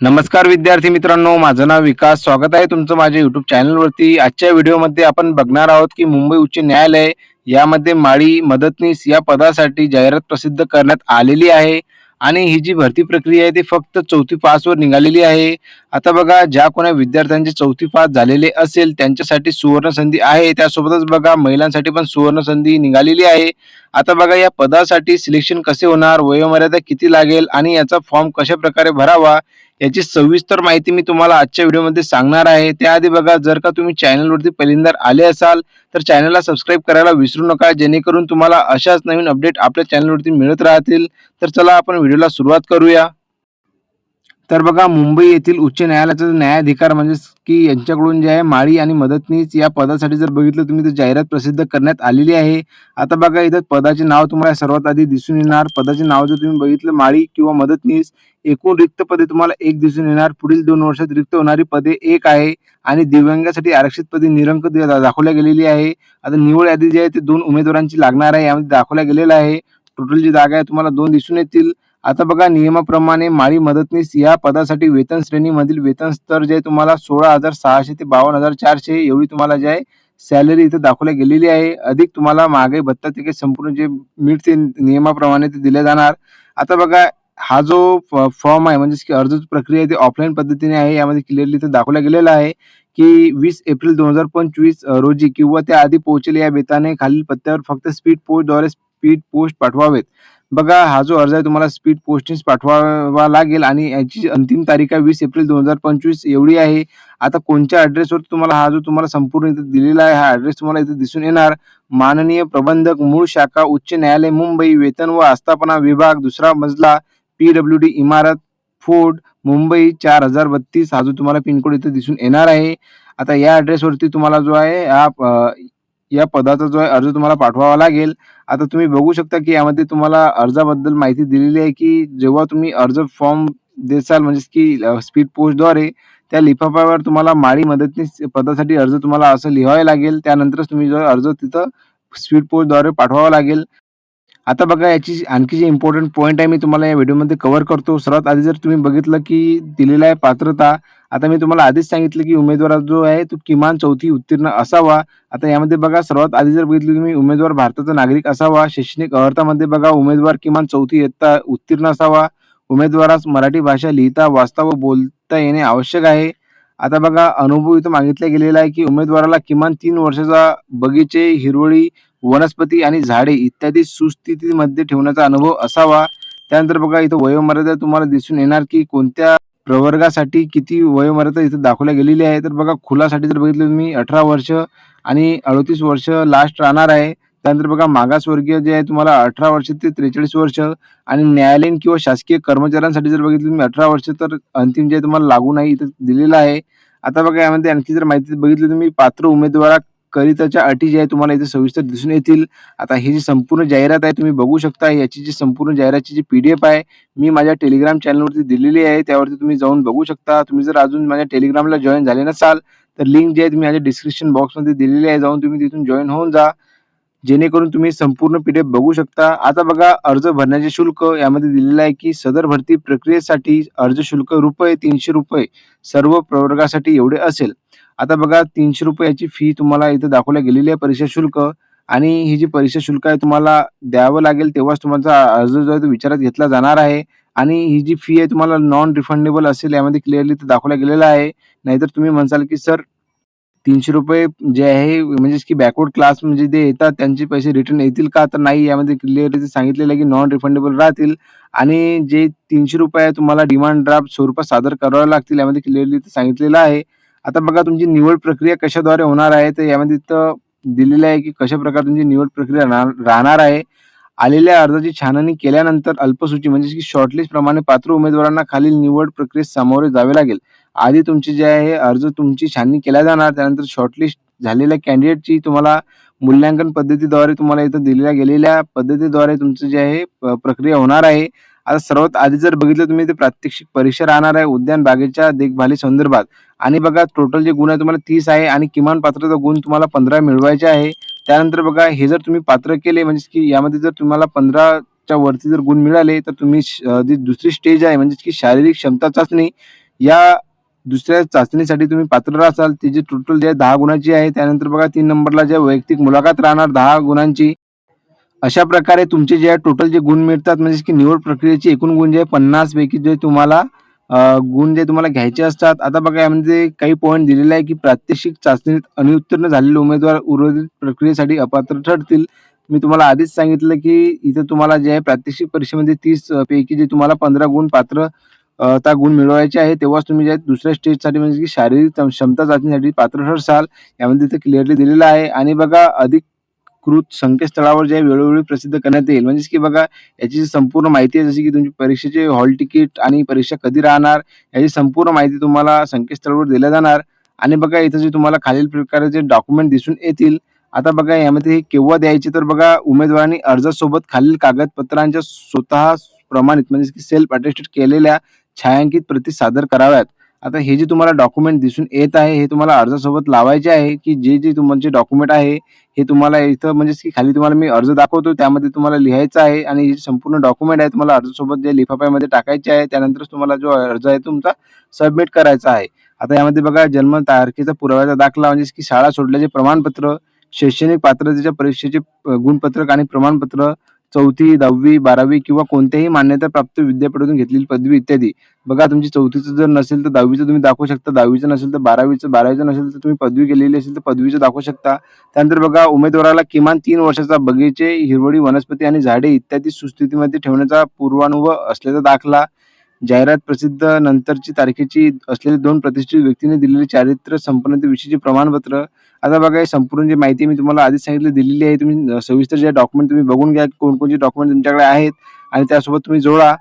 नमस्कार विद्यार्थी मित्रांनो, माझं नाव विकास. स्वागत आहे तुमचं माझ्या YouTube चॅनलवरती. आजच्या व्हिडिओमध्ये आपण बघणार आहोत की मुंबई उच्च न्यायालय यामध्ये माळी मदतनीस या पदासाठी जाहिरात प्रसिद्ध करण्यात आलेली आहे आणि ही जी भरती प्रक्रिया आहे ती फक्त 4थी पासवर निघालेली आहे. आता बघा, ज्या कोणा विद्यार्थ्यांची 4थी पास झालेले असेल त्यांच्यासाठी सुवर्ण संधी आहे. त्यासोबतच बघा, महिलांसाठी पण सुवर्ण संधी निघालेली आहे. आता बघा, या पदासाठी सिलेक्शन कसे होणार, वयोमर्यादा किती लागेल आणि याचा फॉर्म कशाप्रकारे भरावा याची सविस्तर माहिती मी तुम्हाला आजच्या व्हिडिओमध्ये सांगणार आहे. त्याआधी बघा, जर का तुम्ही चॅनलवरती पहिल्यांदा आले असाल तर चॅनलला सबस्क्राईब करायला विसरू नका, जेणेकरून तुम्हाला अशाच नवीन अपडेट आपल्या चॅनलवरती मिळत राहतील. तर चला आपण व्हिडिओला सुरुवात करूया. तर बघा, मुंबई येथील उच्च न्यायालयाचा न्यायाधिकार म्हणजेच की यांच्याकडून जे आहे माळी आणि मदतनीस या पदासाठी जर बघितलं तुम्ही तर जाहिरात प्रसिद्ध करण्यात आलेली आहे. आता बघा, इथं पदाचे नाव तुम्हाला सर्वात आधी दिसून येणार. पदाचे नाव जर तुम्ही बघितलं माळी किंवा मदतनीस, एकूण रिक्त पदे तुम्हाला एक दिसून येणार. पुढील 2 वर्षात रिक्त होणारी पदे एक आहे आणि दिव्यांगासाठी आरक्षित पदे निरंक दाखवल्या गेलेली आहे. आता निवड यादी जी आहे ती 2 उमेदवारांची लागणार आहे, यामध्ये दाखवल्या गेलेलं आहे. टोटल जी जागा आहे तुम्हाला 2 दिसून येतील. आता बघा, नियमाप्रमाणे माळी मदतनीस या पदासाठी वेतन श्रेणीमधील वेतन स्तर जे आहे तुम्हाला 16,600 ते 52,400 एवढी तुम्हाला जे आहे सॅलरी इथे दाखवल्या गेलेली आहे. अधिक तुम्हाला महागाई भत्ता ते संपूर्ण जे मिळते नियमाप्रमाणे ते दिले जाणार. आता बघा, हा जो फॉर्म आहे म्हणजेच की अर्ज प्रक्रिया आहे ती ऑफलाईन पद्धतीने आहे. यामध्ये क्लिअरली इथे दाखवला गेलेला आहे की 20 एप्रिल 2025 रोजी किंवा त्याआधी पोहोचेल या बेताने खालील पत्त्यावर फक्त स्पीड पोस्टद्वारे स्पीड पोस्ट पाठवावेत. बघा, हा जो अर्ज आहे तुम्हाला स्पीड पोस्टनेच पाठवावा लागेल आणि याची अंतिम तारीख आहे 20 एप्रिल 2025 एवढी आहे. आता कोणत्या ॲड्रेसवर तुम्हाला हा जो तुम्हाला संपूर्ण इथे दिलेला आहे हा ॲड्रेस तुम्हाला इथे दिसून येणार. माननीय प्रबंधक, मूळ शाखा, उच्च न्यायालय मुंबई, वेतन व आस्थापना विभाग, 2रा मजला, PWD इमारत, फोर्ट, मुंबई 4032 हा जो तुम्हाला पिनकोड इथे दिसून येणार आहे. आता या ॲड्रेसवरती तुम्हाला जो आहे या पदाचा जो आहे अर्ज तुम्हाला पाठवावा लागेल. आता तुम्ही बघू शकता की यामध्ये तुम्हाला अर्जाबद्दल माहिती दिलेली आहे की जेव्हा तुम्ही अर्ज फॉर्म देसाल म्हणजेच की स्पीड पोस्टद्वारे त्या लिफाफ्यावर तुम्हाला माळी मदतनीस पदासाठी अर्ज तुम्हाला असं लिहावे लागेल. त्यानंतरच तुम्ही जो अर्ज तिथं स्पीड पोस्टद्वारे पाठवावा लागेल. आता बघा, याची आणखी जी इम्पोर्टंट पॉइंट आहे मी तुम्हाला या व्हिडिओमध्ये कव्हर करतो. सर्वात आधी जर तुम्ही बघितलं की दिलेलं आहे पात्रता. आता मी तुम्हाला आधीच सांगितलं की उमेदवार जो आहे तो किमान 4थी उत्तीर्ण असावा. आता यामध्ये बघा, सर्वात आधी जर बघितलं तुम्ही उमेदवार भारताचा नागरिक असावा. शैक्षणिक अर्थामध्ये बघा, उमेदवार किमान 4थी इयत्ता उत्तीर्ण असावा. उमेदवारास मराठी भाषा लिहिता, वाचता व बोलता येणे आवश्यक आहे. आता बघा, अनुभव इथं मागितला गेलेला आहे की उमेदवाराला किमान 3 वर्षाचा बगीचे, हिरवळी, वनस्पती आणि झाडे इत्यादी सुस्थितीमध्ये ठेवण्याचा अनुभव असावा. त्यानंतर बघा, इथं वयोमर्यादा तुम्हाला दिसून येणार की कोणत्या प्रवर्गासाठी किती वयोमर्यादा इथे दाखवल्या गेलेली आहे. तर बघा, खुलासाठी जर बघितलं तुम्ही 18 वर्ष आणि 38 वर्ष लास्ट राहणार आहे. त्यानंतर बघा, मागासवर्गीय जे आहे तुम्हाला 18 वर्ष ते 43 वर्ष आणि न्यायालयीन किंवा शासकीय कर्मचाऱ्यांसाठी जर बघितलं तुम्ही 18 वर्ष तर अंतिम जे आहे तुम्हाला लागू नाही इथं दिलेलं आहे. आता बघा, यामध्ये आणखी जर माहिती बघितली तुम्ही पात्र उमेदवाराकरिताच्या अटी ज्या आहेत तुम्हाला इथे सविस्तर दिसून येतील. आता ही जी संपूर्ण जाहिरात आहे तुम्ही बघू शकता. याची जी संपूर्ण जाहिरातची जी PDF आहे मी माझ्या टेलिग्राम चॅनलवरती दिलेली आहे. त्यावरती तुम्ही जाऊन बघू शकता. तुम्ही जर अजून माझ्या टेलिग्रामला जॉइन झाले नसाल तर लिंक जी आहे ती माझ्या डिस्क्रिप्शन बॉक्समध्ये दिलेली आहे. जाऊन तुम्ही तिथून जॉइन होऊन जा, जेणेकरून तुम्ही संपूर्ण PDF बघू शकता. आता बघा, अर्ज भरण्याचे शुल्क यामध्ये दिलेलं आहे की सदर भरती प्रक्रियेसाठी अर्ज शुल्क ₹300 सर्व प्रवर्गासाठी एवढे असेल. आता बघा, ₹300 याची फी तुम्हाला इथे दाखवल्या गेलेली आहे परीक्षा शुल्क आणि ही जी परीक्षा शुल्क आहे तुम्हाला द्यावं लागेल तेव्हाच तुमचा अर्ज जो आहे तो विचारात घेतला जाणार आहे आणि ही जी फी आहे तुम्हाला नॉन रिफंडेबल असेल यामध्ये क्लिअरली ते दाखवलं गेलेलं आहे. नाहीतर तुम्ही म्हणसाल की सर ₹300 जे आहे म्हणजेच की बॅकवर्ड क्लास म्हणजे जे येतात त्यांचे पैसे रिटर्न येतील का? तर नाही, यामध्ये क्लिअरली सांगितलेलं आहे की नॉन रिफंडेबल राहतील आणि जे ₹300 आहे तुम्हाला डिमांड ड्राफ्ट स्वरूपात सादर करावे लागतील. यामध्ये क्लिअरली सांगितलेलं आहे. आता बघा, तुमची निवड प्रक्रिया कशाद्वारे होणार आहे तर यामध्ये इथं दिलेलं आहे की कशाप्रकारे तुमची निवड प्रक्रिया राहणार आहे. आलेल्या अर्जाची छाननी केल्यानंतर अल्पसूची म्हणजेच की शॉर्टलिस्ट प्रमाणे पात्र उमेदवारांना खालील निवड प्रक्रियेस सामोरे जावे लागेल. आधी तुमचे जे आहे अर्ज तुमची छाननी केल्या जाणार. त्यानंतर शॉर्टलिस्ट झालेल्या कॅन्डिडेटची तुम्हाला मूल्यांकन पद्धतीद्वारे तुम्हाला इथं दिलेल्या गेलेल्या पद्धतीद्वारे तुमचं जे आहे प्रक्रिया होणार आहे. आता सर्वात आधी जर बघितलं तुम्ही, ते प्रात्यक्षिक परीक्षा राहणार आहे उद्यान बागेच्या देखभाली संदर्भात आणि बघा, टोटल जे गुण आहे तुम्हाला 30 आहे आणि किमान पात्रता गुण तुम्हाला 15 मिळवायचे आहे. त्यानंतर बघा, हे जर तुम्ही पात्र केले म्हणजे की यामध्ये जर तुम्हाला 15च्या वरती जर गुण मिळाले तर तुम्ही जी दुसरी स्टेज आहे म्हणजे की शारीरिक क्षमता चाचणी या दुसऱ्या चाचणीसाठी तुम्ही पात्र असाल. त्याची टोटल जे 10 गुणांची आहे. त्यानंतर बघा 3 नंबरला जे वैयक्तिक मुलाखत राहणार 10 गुणांची. अशा प्रकारे तुमचे जे टोटल जे गुण मिळतात म्हणजे की निवड प्रक्रियेचे एकूण गुण जे 50 पैकी जे तुम्हाला गुण जे तुम्हाला घ्यायचे असतात. आता बघा यामध्ये काही पॉइंट दिलेले आहे, की प्रात्यक्षिक चाचणीत अनुत्तीर्ण झालेले उमेदवार उर्वरित प्रक्रियेसाठी अपात्र ठरतील. मी तुम्हाला आधीच सांगितलं, की इथं तुम्हाला जे आहे प्रात्यक्षिक परीक्षेमध्ये 30 पैकी जे तुम्हाला 15 गुण त्या गुण मिळवायचे आहे. तेव्हाच तुम्ही जे दुसऱ्या स्टेजसाठी म्हणजे की शारीरिक क्षमता चाचणीसाठी पात्र ठरसाल. यामध्ये ते क्लिअरली दिलेलं आहे. आणि बघा अधिकृत संकेतस्थळावर जे वेळोवेळी प्रसिद्ध करण्यात येईल. म्हणजेच की बघा याची जी संपूर्ण माहिती आहे, जशी की तुमची परीक्षेचे हॉल तिकीट आणि परीक्षा कधी राहणार, याची संपूर्ण माहिती तुम्हाला संकेतस्थळावर दिल्या जाणार. आणि बघा इथं जे तुम्हाला खालील प्रकारचे डॉक्युमेंट दिसून येतील. आता बघा यामध्ये हे केव्हा द्यायचे, तर बघा उमेदवारांनी अर्जासोबत खालील कागदपत्रांच्या स्वतः प्रमाणित म्हणजे की सेल्फ अटेस्टेड केलेल्या छायांकित प्रती सादर कराव्यात. आता हे जे तुम्हाला डॉक्युमेंट दिसून येत आहे, हे तुम्हाला अर्जासोबत लावायचे आहे, की जे तुमचे डॉक्युमेंट आहे, हे तुम्हाला इथं म्हणजेच की खाली तुम्हाला मी अर्ज दाखवतो, त्यामध्ये तुम्हाला लिहायचं आहे आणि हे संपूर्ण डॉक्युमेंट आहे तुम्हाला अर्जासोबत जे लिफाफ्यामध्ये टाकायचे आहे. त्यानंतरच तुम्हाला जो अर्ज आहे तुमचा सबमिट करायचा आहे. आता यामध्ये बघा जन्म तारखेचा पुराव्याचा दाखला म्हणजेच की शाळा सोडल्याचे प्रमाणपत्र, शैक्षणिक पात्रतेच्या परीक्षेचे गुणपत्रक आणि प्रमाणपत्र, 4थी, 10वी, 12वी किंवा कोणत्याही मान्यताप्राप्त विद्यापीठातून घेतलेली पदवी इत्यादी. बघा तुमची 4थीचं जर नसेल तर 10वीचं तुम्ही दाखवू शकता. 10वीचं नसेल तर 12वीचं, 12वीचं नसेल तर तुम्ही पदवी केलेली असेल तर पदवीचं दाखवू शकता. त्यानंतर बघा उमेदवाराला किमान 3 वर्षाचा बगीचे, हिरवळी, वनस्पती आणि झाडे इत्यादी सुस्थितीमध्ये ठेवण्याचा पूर्वानुभव असल्याचा दाखला, जाहिरात प्रसिद्ध नंतरची तारखेची असलेले 2 प्रतिष्ठित व्यक्तींनी दिलेले चारित्र्य संपन्नतेविषयीचे प्रमाणपत्र. आता बघा ही संपूर्ण जी माहिती मी तुम्हाला आधीच सांगितली दिलेली आहे. तुम्ही सविस्तर जे डॉक्युमेंट तुम्ही बघून घ्या, कोणकोणते डॉक्युमेंट तुमच्याकडे आहेत आणि त्यासोबत तुम्ही जोडा.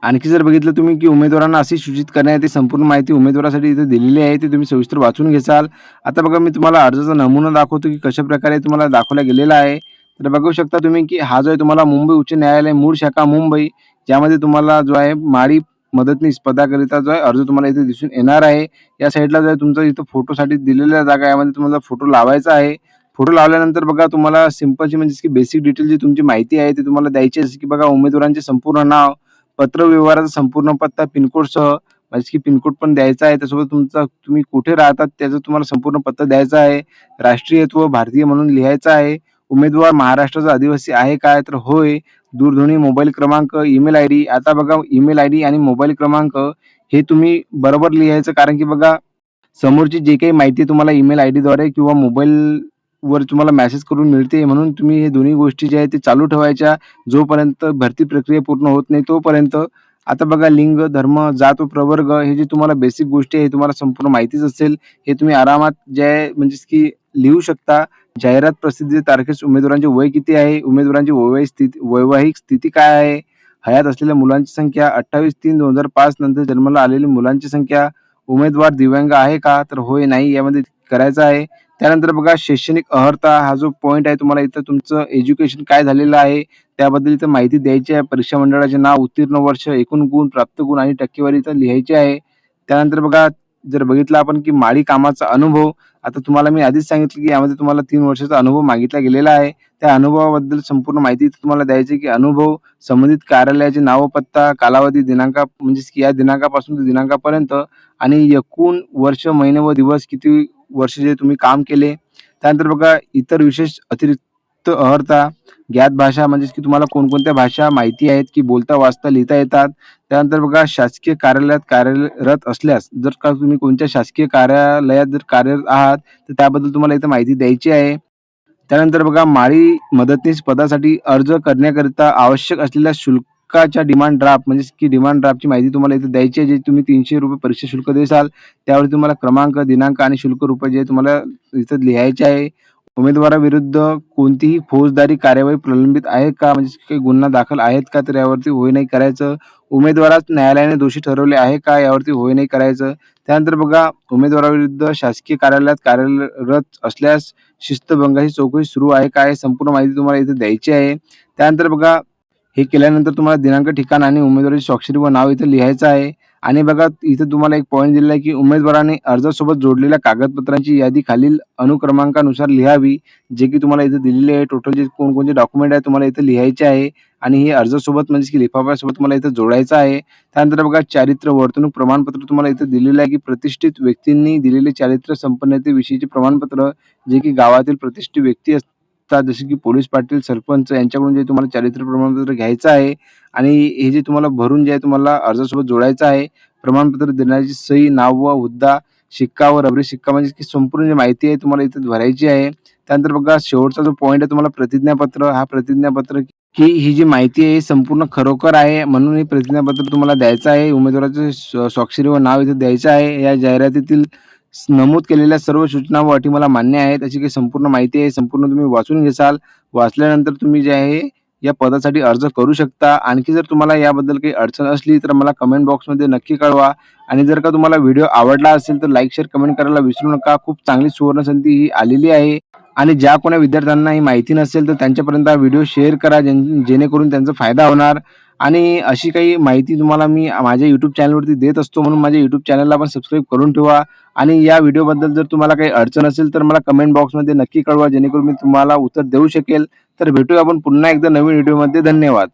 आणखी जर बघितलं तुम्ही, की उमेदवारांना अशी सूचित करण्यात येते संपूर्ण माहिती उमेदवारासाठी इथे दिलेली आहे, ती तुम्ही सविस्तर वाचून घ्याल. आता बघा मी तुम्हाला अर्जाचा नमुना दाखवतो, की कशाप्रकारे तुम्हाला दाखवला गेलेला आहे. तर बघू शकता तुम्ही, की हा जो आहे तुम्हाला मुंबई उच्च न्यायालय मूळ शाखा मुंबई, ज्यामध्ये तुम्हाला जो आहे माळी मदतनीस पदाकरिता जो आहे अर्ज तुम्हाला इथे दिसून येणार आहे. या साईडला जो आहे तुमचा इथं फोटोसाठी दिलेल्या जागा आहे, यामध्ये तुम्हाला फोटो लावायचा आहे. फोटो लावल्यानंतर बघा तुम्हाला सिंपलची म्हणजे की बेसिक डिटेल जी तुमची माहिती आहे ती तुम्हाला द्यायची आहे. जसं की बघा उमेदवारांचे संपूर्ण नाव, पत्रव्यवहाराचा संपूर्ण पत्ता पिनकोडसह म्हणजे की पिनकोड पण द्यायचा आहे. त्यासोबत तुम्ही कुठे राहतात त्याचं तुम्हाला संपूर्ण पत्ता द्यायचं आहे. राष्ट्रीयत्व भारतीय म्हणून लिहायचं आहे. उमेदवार महाराष्ट्राचा आदिवासी आहे काय? तर होय. दूरध्वनी, मोबाईल क्रमांक, ईमेल आयडी. आता बघा ईमेल आयडी आणि मोबाईल क्रमांक हे तुम्ही बरोबर लिहायचं, कारण की बघा समोरची जे काही माहिती तुम्हाला ईमेल आयडीद्वारे किंवा मोबाईलवर तुम्हाला मेसेज करून मिळते, म्हणून तुम्ही हे दोन्ही गोष्टी ज्या आहेत ते चालू ठेवायच्या जोपर्यंत भरती प्रक्रिया पूर्ण होत नाही तोपर्यंत. आता बघा लिंग, धर्म, जात व प्रवर्ग हे जे तुम्हाला बेसिक गोष्टी आहे तुम्हाला संपूर्ण माहितीच असेल. हे तुम्ही आरामात जे आहे म्हणजेच की लिहू शकता. जाहिरात प्रसिद्धी तारखेस उमेदवारांचे वय किती आहे, उमेदवारांची वैवाहिक स्थिती काय आहे, हयात असलेल्या मुलांची संख्या, 28/3/2005 नंतर जन्माला आलेल्या मुलांची संख्या, उमेदवार दिव्यांग आहे का? तर होय, नाही यामध्ये करायचं आहे. त्यानंतर बघा शैक्षणिक अर्हता हा जो पॉइंट आहे तुम्हाला इथं तुमचं एज्युकेशन काय झालेलं आहे त्याबद्दल इथं माहिती द्यायची आहे. परीक्षा मंडळाचे नाव, उत्तीर्ण वर्ष, एकूण गुण, प्राप्त गुण आणि टक्केवारी इथं लिहायची आहे. त्यानंतर बघा जर बघितलं आपण की माळी कामाचा अनुभव. आता तुम्हाला मी आधीच सांगितलं की यामध्ये तुम्हाला 3 वर्षाचा अनुभव मागितला गेलेला आहे. त्या अनुभवाबद्दल संपूर्ण माहिती तुम्हाला द्यायची, की अनुभव, संबंधित कार्यालयाचे नाव, पत्ता, कालावधी, दिनांक म्हणजेच की या दिनांकापासून ते दिनांकापर्यंत आणि एकूण वर्ष, महिने व दिवस किती वर्ष जे तुम्ही काम केले. त्यानंतर बघा इतर विशेष अतिरिक्त अर्हता, ज्ञात भाषा म्हणजेच की तुम्हाला कोणकोणत्या भाषा माहिती आहेत, की बोलता, वाचता, लिहिता येतात. त्यानंतर बघा शासकीय कार्यालयात कार्यरत असल्यास, जर का तुम्ही कोणत्या शासकीय कार्यालयात जर कार्यरत आहात, तर त्याबद्दल तुम्हाला इथं माहिती द्यायची आहे. त्यानंतर बघा माळी मदतनीस पदासाठी अर्ज करण्याकरिता आवश्यक असलेल्या शुल्काच्या डिमांड ड्राफ्ट म्हणजेच की डिमांड ड्राफ्टची माहिती तुम्हाला इथे द्यायची आहे. जे तुम्ही ₹300 परीक्षा शुल्क देसाल, त्यावर तुम्हाला क्रमांक, दिनांक आणि शुल्क रुपये जे तुम्हाला इथं लिहायचे आहे. उमेदवाराविरुद्ध कोणतीही फौजदारी कार्यवाही प्रलंबित आहे का? म्हणजे काही गुन्हा दाखल आहेत का? तर यावरती होय नाही करायचं. उमेदवारास न्यायालयाने दोषी ठरवले आहे का? यावरती होय नाही करायचं. त्यानंतर बघा उमेदवाराविरुद्ध शासकीय कार्यालयात कार्यरत असल्यास शिस्तभंगाची चौकशी सुरू आहे का? हे संपूर्ण माहिती तुम्हाला इथे द्यायची आहे. त्यानंतर बघा हे केल्यानंतर तुम्हाला दिनांक, ठिकाण आणि उमेदवाराची स्वाक्षरी व नाव इथे लिहायचं आहे. आणि बघा इथे तुम्हाला एक पॉइंट दिलेला आहे, की उमेदवाराने अर्जासोबत जोडलेल्या कागदपत्रांची यादी खालील अनुक्रमांकानुसार लिहावी. जे की तुम्हाला इथे दिलेले आहे. टोटल जे कोणकोणते डॉक्युमेंट आहे तुम्हाला इथे लिहायचे आहे आणि हे अर्जासोबत म्हणजे की लिफाफ्यासोबत तुम्हाला इथे जोडायचं आहे. त्यानंतर बघा चारित्र्य वर्तणूक प्रमाणपत्र तुम्हाला इथे दिलेलं आहे, की प्रतिष्ठित व्यक्तींनी दिलेले चारित्र्य संपन्नतेविषयीचे प्रमाणपत्र, जे की गावातील प्रतिष्ठित व्यक्ती असतात जसे की पोलीस पाटील, सरपंच यांच्याकडून जे तुम्हाला चारित्र्य प्रमाणपत्र घ्यायचं आहे आणि हे जे तुम्हाला भरून जे आहे तुम्हाला अर्जासोबत जोडायचं आहे. प्रमाणपत्र देण्याची सही, नाव व हुद्दा, शिक्का व रबरी शिक्का म्हणजे की संपूर्ण जी माहिती आहे तुम्हाला इथे भरायची आहे. त्यानंतर बघा शेवटचा जो पॉइंट आहे तुम्हाला प्रतिज्ञापत्र, हा प्रतिज्ञापत्र की ही जी माहिती आहे संपूर्ण खरोखर आहे म्हणून हे प्रतिज्ञापत्र तुम्हाला द्यायचं आहे. उमेदवाराचे स्वाक्षरी व नाव इथे द्यायचं आहे. या जाहिरातीतील नमूद केलेल्या सर्व सूचना व अटी मला मान्य आहेत अशी काही संपूर्ण माहिती आहे. संपूर्ण तुम्ही वाचून घेसाल. वाचल्यानंतर तुम्ही जे आहे या पदासाठी अर्ज करू शकता. आणखी जर तुम्हाला याबद्दल काही अडचण असली तर मला कमेंट बॉक्समध्ये नक्की कळवा आणि जर का तुम्हाला व्हिडिओ आवडला असेल तर लाईक, शेअर, कमेंट करायला विसरू नका. खूप चांगली सुवर्णसंधी ही आलेली आहे आणि ज्या कोण्या विद्यार्थ्यांना ही माहिती नसेल तर त्यांच्यापर्यंत हा व्हिडिओ शेअर करा जेणेकरून त्यांचा फायदा होणार. आणि अशी काही माहिती तुम्हाला मी माझ्या YouTube चॅनलवरती देत असतो म्हणून माझ्या YouTube चॅनलला पण सबस्क्राईब करून ठेवा. आणि या व्हिडिओबद्दल जर तुम्हाला काही अडचण असेल तर मला कमेंट बॉक्समध्ये नक्की कळवा जेणेकरून मी तुम्हाला उत्तर देऊ शकेल. तर भेटूया आपण पुन्हा एकदा नवीन व्हिडिओमध्ये. धन्यवाद.